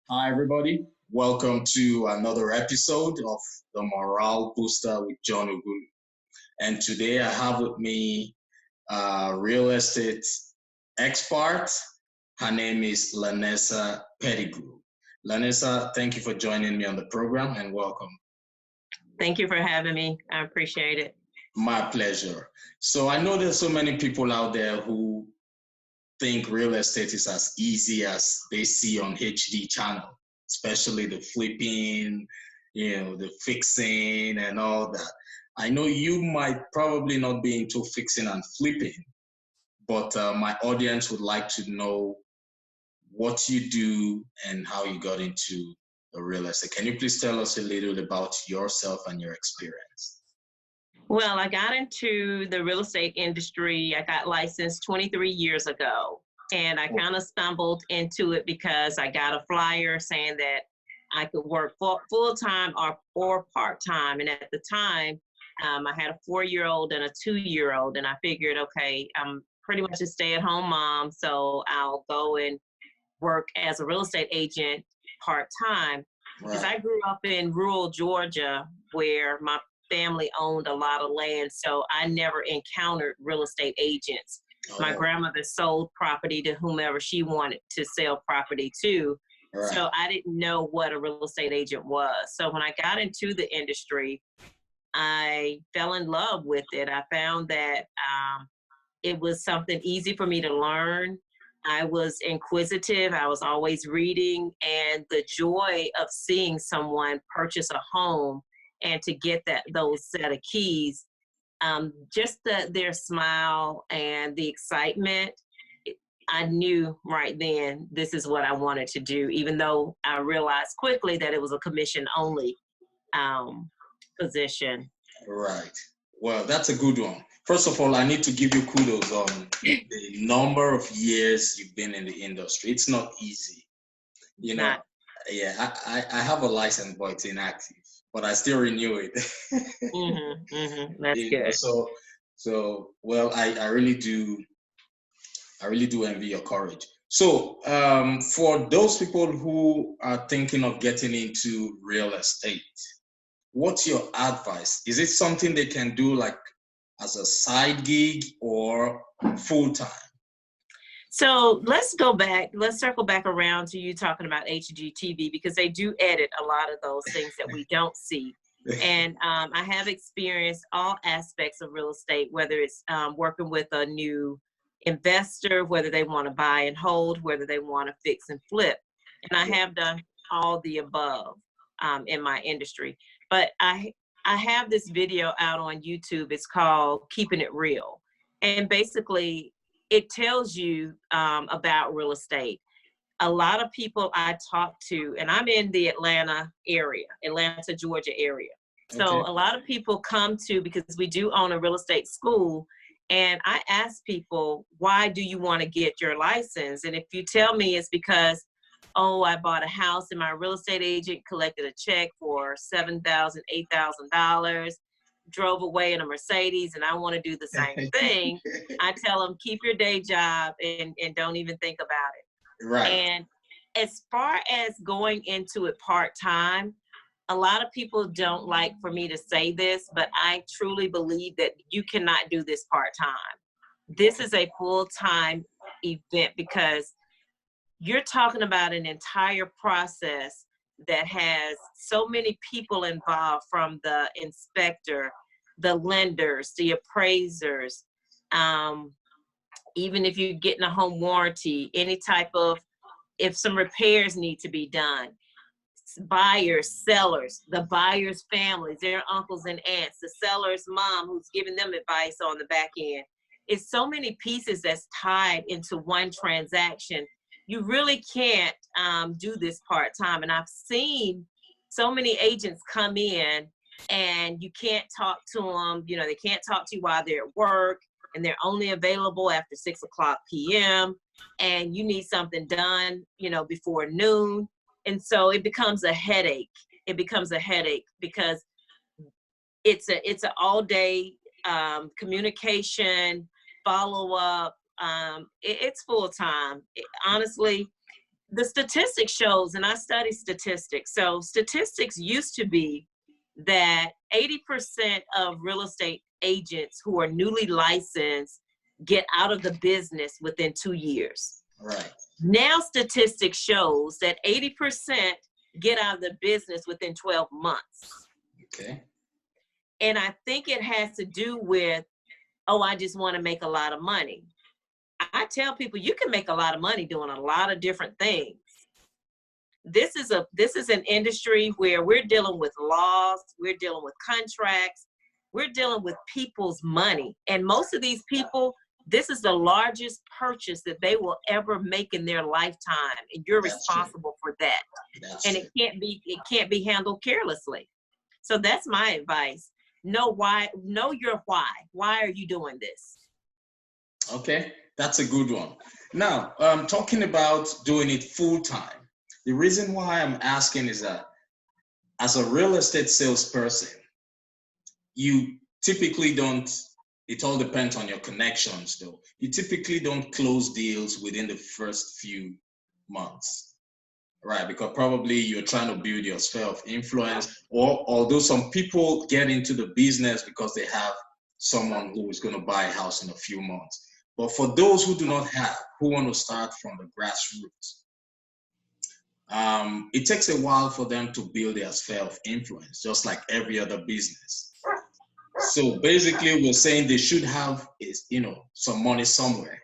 Hi, everybody. Welcome to another episode of the Morale Booster with John Ughulu. And today I have with me a real estate expert. Her name is Lanessa Pettigrew. Lanessa, thank you for joining me on the program and welcome. Thank you for having me. I appreciate it. My pleasure. So I know there's so many people out there who think real estate is as easy as they see on HD channel, especially the flipping, the fixing and all that. I know you might probably not be into fixing and flipping, but my audience would like to know what you do and how you got into the real estate. Can you please tell us a little about yourself and your experience? Well, I got into the real estate industry. I got licensed 23 years ago, and I kind of stumbled into it because I got a flyer saying that I could work full-time or part-time. And at the time, I had a 4-year-old and a 2-year-old, and I figured, okay, I'm pretty much a stay-at-home mom, so I'll go and work as a real estate agent part-time. Because I grew up in rural Georgia where my family owned a lot of land, so I never encountered real estate agents. My grandmother sold property to whomever she wanted to sell property to, so I didn't know what a real estate agent was. So when I got into the industry, I fell in love with it. I found that it was something easy for me to learn. I was inquisitive. I was always reading, and the joy of seeing someone purchase a home and to get those set of keys, just their smile and the excitement, I knew right then this is what I wanted to do, even though I realized quickly that it was a commission-only position. Right. Well, that's a good one. First of all, I need to give you kudos on the number of years you've been in the industry. It's not easy. Yeah, I have a license, but it's inactive, but I still renew it. That's good. So well, I really do envy your courage. So for those people who are thinking of getting into real estate, what's your advice? Is it something they can do like as a side gig or full time? So let's go back. Let's circle back around to you talking about HGTV, because they do edit a lot of those things that we don't see. And I have experienced all aspects of real estate, whether it's working with a new investor, whether they want to buy and hold, whether they want to fix and flip. And I have done all the above in my industry. But I have this video out on YouTube. It's called Keeping It Real. And basically, it tells you about real estate. A lot of people I talk to, and I'm in the Atlanta, Georgia area. So a lot of people come to, because we do own a real estate school, and I ask people, why do you want to get your license? And if you tell me it's because, I bought a house and my real estate agent collected a check for $7,000, $8,000, drove away in a Mercedes, and I want to do the same thing, I tell them, keep your day job and don't even think about it. Right. And as far as going into it part-time, a lot of people don't like for me to say this, but I truly believe that you cannot do this part-time. This is a full-time event, because you're talking about an entire process that has so many people involved, from the inspector, the lenders, the appraisers, even if you're getting a home warranty, any type of, if some repairs need to be done, buyers, sellers, the buyers' families, their uncles and aunts, the seller's mom who's giving them advice on the back end. It's so many pieces that's tied into one transaction. You really can't do this part-time. And I've seen so many agents come in and you can't talk to them. They can't talk to you while they're at work, and they're only available after 6:00 p.m. and you need something done, before noon. And so it becomes a headache. Because it's an all day communication, follow up, It's full time. Honestly, the statistics shows, and I study statistics. So statistics used to be that 80% of real estate agents who are newly licensed get out of the business within 2 years. Right. Now statistics shows that 80% get out of the business within 12 months. Okay. And I think it has to do with, oh, I just want to make a lot of money. I tell people you can make a lot of money doing a lot of different things. This is an industry where we're dealing with laws, we're dealing with contracts, we're dealing with people's money. And most of these people, this is the largest purchase that they will ever make in their lifetime. And you're responsible for that. And it can't be handled carelessly. So that's my advice. Know your why. Why are you doing this? Okay, that's a good one. Now, talking about doing it full time. The reason why I'm asking is that as a real estate salesperson, you typically don't, it all depends on your connections though. You typically don't close deals within the first few months, right? Because probably you're trying to build your sphere of influence, or although some people get into the business because they have someone who is going to buy a house in a few months. But for those who do not have, who want to start from the grassroots, it takes a while for them to build their sphere of influence, just like every other business. So basically, we're saying they should have some money somewhere,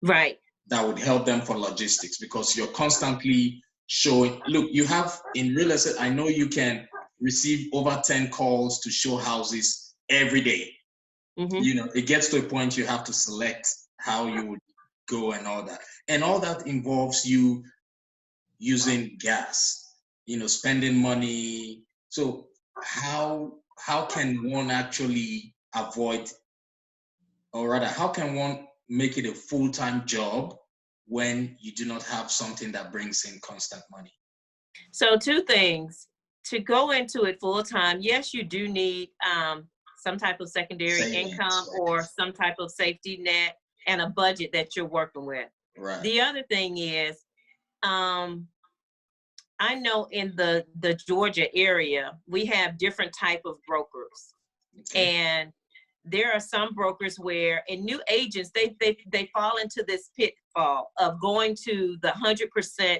right? That would help them for logistics, because you're constantly showing. Look, you have in real estate. I know you can receive over 10 calls to show houses every day. Mm-hmm. It gets to a point you have to select how you would go and all that, and all that involves you using gas, spending money. So how can one actually avoid, or rather, how can one make it a full-time job when you do not have something that brings in constant money? So 2 things. To go into it full-time, yes, you do need some type of secondary income or some type of safety net and a budget that you're working with. Right. The other thing is, I know in the Georgia area, we have different type of brokers. Okay. And there are some brokers where, and new agents, they fall into this pitfall of going to the 100%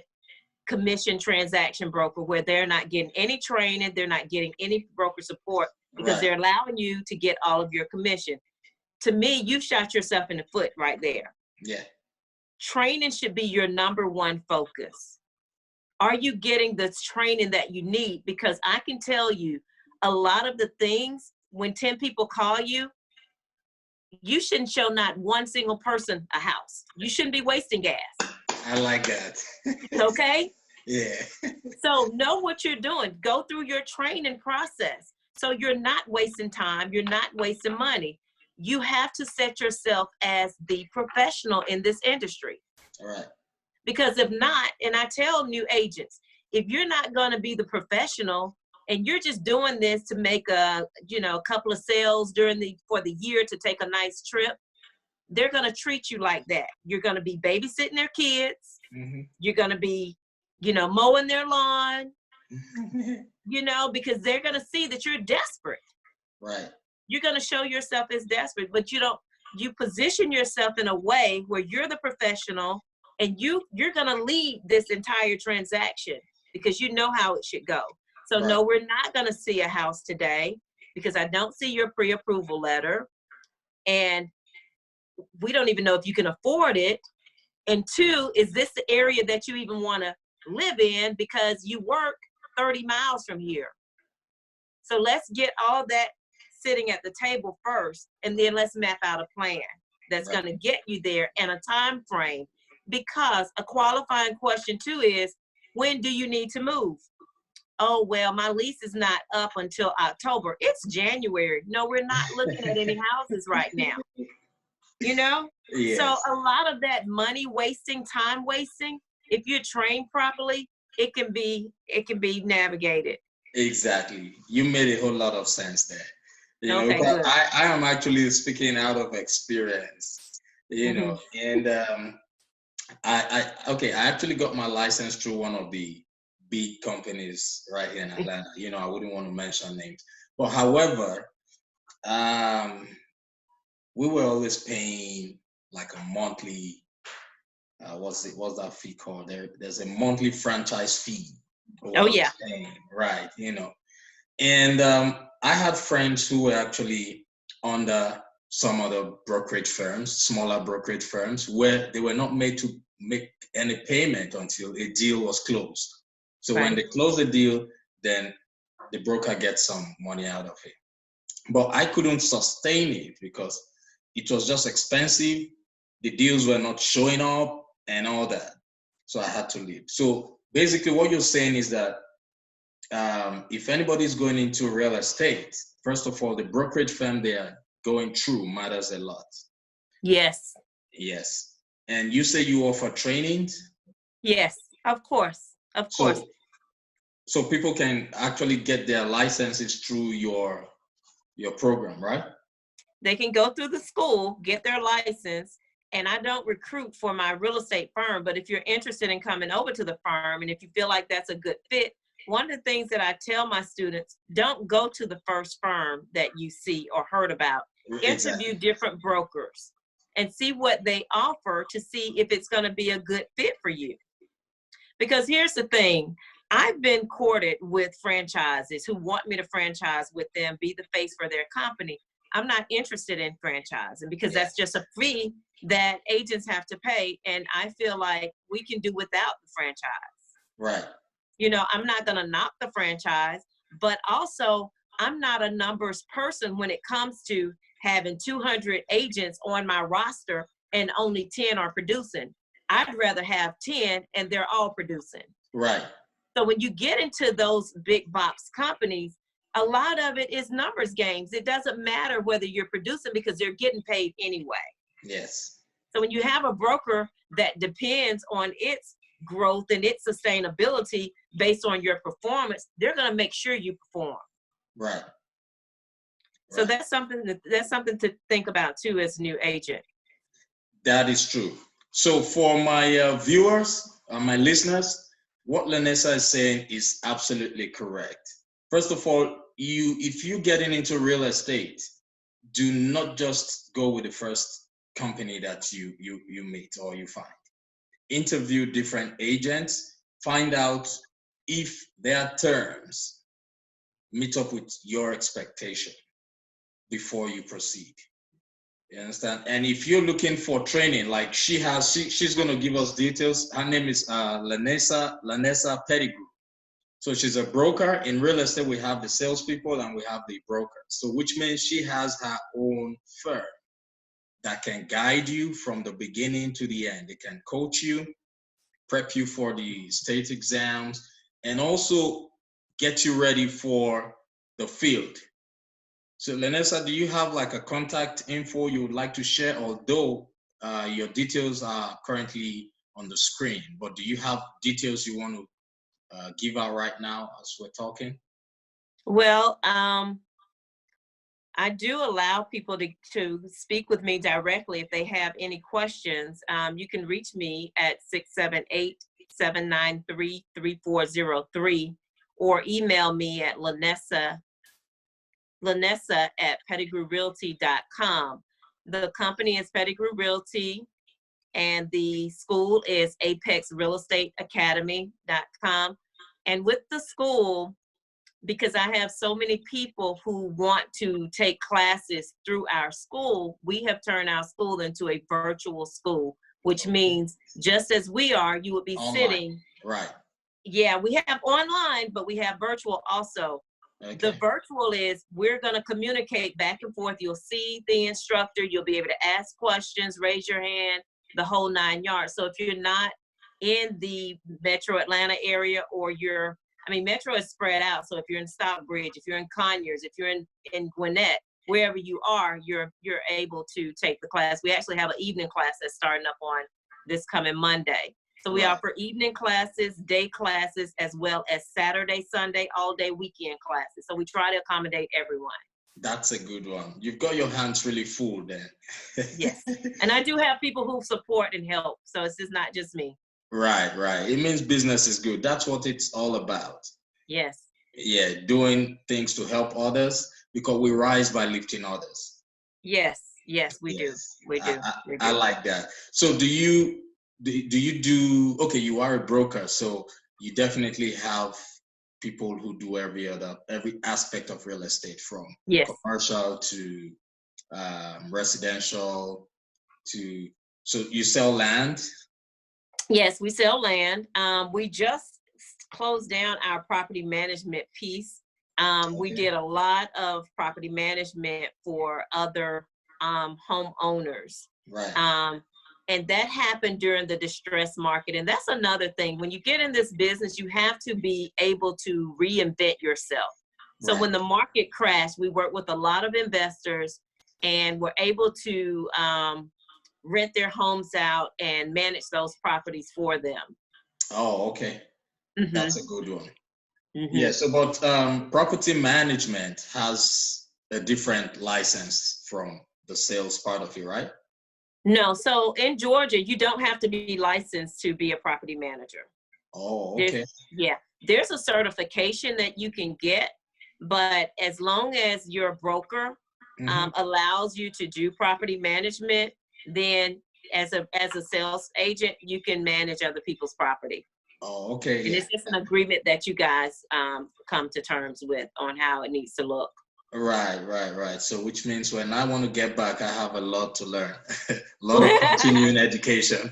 commission transaction broker, where they're not getting any training, they're not getting any broker support, because right. They're allowing you to get all of your commission. To me, you shot yourself in the foot right there. Yeah. Training should be your number one focus. Are you getting the training that you need? Because I can tell you a lot of the things, when 10 people call you, you shouldn't show not one single person a house. You shouldn't be wasting gas. I like that. Okay? Yeah. So know what you're doing. Go through your training process. So you're not wasting time. You're not wasting money. You have to set yourself as the professional in this industry. All right. Because if not, and I tell new agents, if you're not going to be the professional and you're just doing this to make a couple of sales for the year to take a nice trip, they're going to treat you like that. You're going to be babysitting their kids. Mm-hmm. You're going to be, mowing their lawn, because they're going to see that you're desperate. Right. You're going to show yourself as desperate, but you position yourself in a way where you're the professional. And you're going to lead this entire transaction because you know how it should go. So right. No, we're not going to see a house today because I don't see your pre-approval letter. And we don't even know if you can afford it. And 2, is this the area that you even want to live in, because you work 30 miles from here? So let's get all that sitting at the table first, and then let's map out a plan that's right. Going to get you there in a time frame. Because a qualifying question 2 is, when do you need to move? Oh, well, my lease is not up until October. It's January. No, we're not looking at any houses right now. Yes. So a lot of that money wasting, time wasting, if you're trained properly, it can be navigated. Exactly. You made a whole lot of sense there. Okay, good. I am actually speaking out of experience. you Hmm. know, and I actually got my license through one of the big companies right here in Atlanta. You know, I wouldn't want to mention names, but however, um, we were always paying like a monthly. What's that fee called? There's a monthly franchise fee. We were Oh always yeah. paying, right? You know, and I had friends who were actually under some other brokerage firms, smaller brokerage firms, where they were not made to make any payment until a deal was closed. So when Right. they close the deal, then the broker gets some money out of it. But I couldn't sustain it because it was just expensive. The deals were not showing up and all that. So I had to leave. So basically, what you're saying is that if anybody's going into real estate, first of all, the brokerage firm they are going through matters a lot. Yes. Yes. And you say you offer trainings, Yes. Of course. Of course. so so people can actually get their licenses through your program, right? They can go through the school, get their license, and I don't recruit for my real estate firm. But if you're interested in coming over to the firm and if you feel like that's a good fit, one of the things that I tell my students, don't go to the first firm that you see or heard about. Interview Exactly. different brokers and see what they offer to see if it's going to be a good fit for you. Because here's the thing, I've been courted with franchises who want me to franchise with them, be the face for their company. I'm not interested in franchising because Yeah. that's just a fee that agents have to pay. And I feel like we can do without the franchise. Right. You know, I'm not going to knock the franchise, but also I'm not a numbers person when it comes to having 200 agents on my roster and only 10 are producing. I'd rather have 10 and they're all producing. Right. So when you get into those big box companies, a lot of it is numbers games. It doesn't matter whether you're producing because they're getting paid anyway. Yes. So when you have a broker that depends on its growth and its sustainability based on your performance, they're going to make sure you perform. Right. So Right. that's something to think about too as a new agent. That is true. So for my viewers, my listeners, what Lanessa is saying is absolutely correct. First of all, if you're getting into real estate, do not just go with the first company that you meet or you find. Interview different agents, find out if their terms meet up with your expectation before you proceed. You understand? And if you're looking for training, like she's going to give us details. Her name is Lanessa Pettigrew. So she's a broker. In real estate, we have the salespeople and we have the brokers. So which means she has her own firm that can guide you from the beginning to the end. It can coach you, prep you for the state exams, and also get you ready for the field. So Lanessa, do you have like a contact info you would like to share? Although your details are currently on the screen, but do you have details you want to give out right now as we're talking? Well, I do allow people to speak with me directly if they have any questions. You can reach me at 678-793-3403 or email me at Lanessa@pettigrewrealty.com. The company is Pettigrew Realty and the school is apexrealestateacademy.com. And with the school, because I have so many people who want to take classes through our school, we have turned our school into a virtual school, which means just as we are, you would be Online. sitting. Right. Yeah, we have online, but we have virtual also. Okay. The virtual is we're going to communicate back and forth. You'll see the instructor. You'll be able to ask questions, raise your hand, the whole 9 yards. So if you're not in the metro Atlanta area or metro is spread out. So if you're in Stockbridge, if you're in Conyers, if you're in Gwinnett, wherever you are, you're able to take the class. We actually have an evening class that's starting up on this coming Monday. So we offer evening classes, day classes, as well as Saturday, Sunday, all day weekend classes. So we try to accommodate everyone. That's a good one. You've got your hands really full then. Yes. And I do have people who support and help. So it's just not just me. Right, right. It means business is good. That's what it's all about. Yes. Yeah, doing things to help others because we rise by lifting others. Yes. Yes, we do. Yes, We do. We I do. like that. So do okay, you are a broker, so you definitely have people who do every aspect of real estate from Yes. commercial to residential to, so you sell land? Yes, we sell land. We just closed down our property management piece. We Okay. did a lot of property management for other homeowners. Right. And that happened during the distress market. And that's another thing. When you get in this business, you have to be able to reinvent yourself. So Right. when the market crashed, we worked with a lot of investors and were able to rent their homes out and manage those properties for them. Oh, okay. Mm-hmm. That's a good one. Mm-hmm. Yeah, so but property management has a different license from the sales part of it, right? No, so in Georgia, you don't have to be licensed to be a property manager. Oh, okay. There's a certification that you can get, but as long as your broker allows you to do property management, then as a sales agent, you can manage other people's property. Oh, okay. And Yeah. it's just an agreement that you guys come to terms with on how it needs to look. Right. So which means when I want to get back, I have a lot to learn, a lot of continuing education.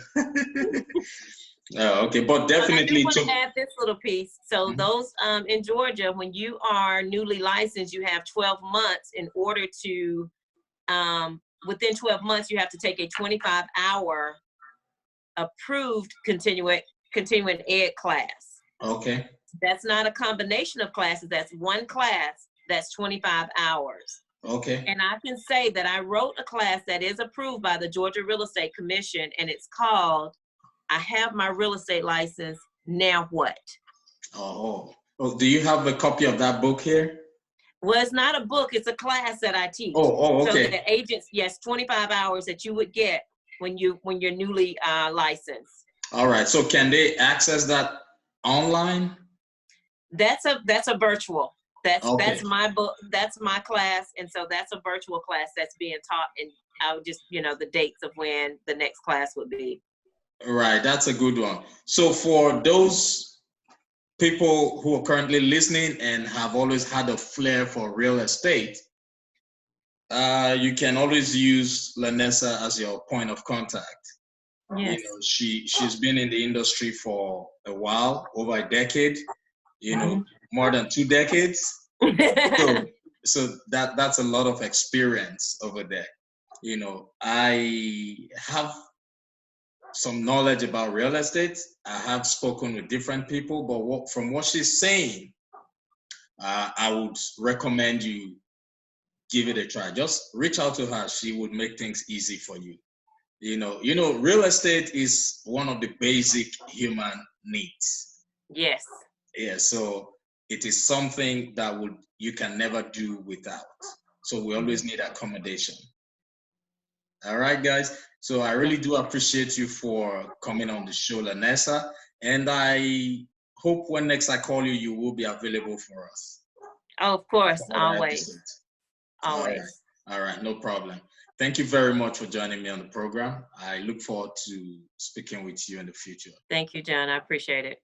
Oh, okay, but definitely I want to add this little piece. So those in Georgia, when you are newly licensed, you have 12 months in order to, within 12 months, you have to take a 25-hour approved continuing ed class. Okay. That's not a combination of classes. That's one class that's 25 hours. Okay. And I can say that I wrote a class that is approved by the Georgia Real Estate Commission, and it's called I Have My Real Estate License, Now What? Oh, do you have a copy of that book here? Well, it's not a book, it's a class that I teach. Oh, okay. So the agents, yes, 25 hours that you would get when you're newly licensed. All right, so can they access that online? That's a virtual. That's my book, that's my class, and so that's a virtual class that's being taught, and I'll just, the dates of when the next class would be. Right, that's a good one. So for those people who are currently listening and have always had a flair for real estate, you can always use Lanessa as your point of contact. Yes. She's been in the industry for a while, over a decade, more than 2 decades. So that's a lot of experience over there. I have some knowledge about real estate. I have spoken with different people, but from what she's saying, I would recommend you give it a try. Just reach out to her. She would make things easy for you. Real estate is one of the basic human needs. Yes. Yeah, so it is something that you can never do without. So we always need accommodation. All right, guys. So I really do appreciate you for coming on the show, Lanessa. And I hope when next I call you, you will be available for us. Oh, of course, always. Always. All right, no problem. Thank you very much for joining me on the program. I look forward to speaking with you in the future. Thank you, John. I appreciate it.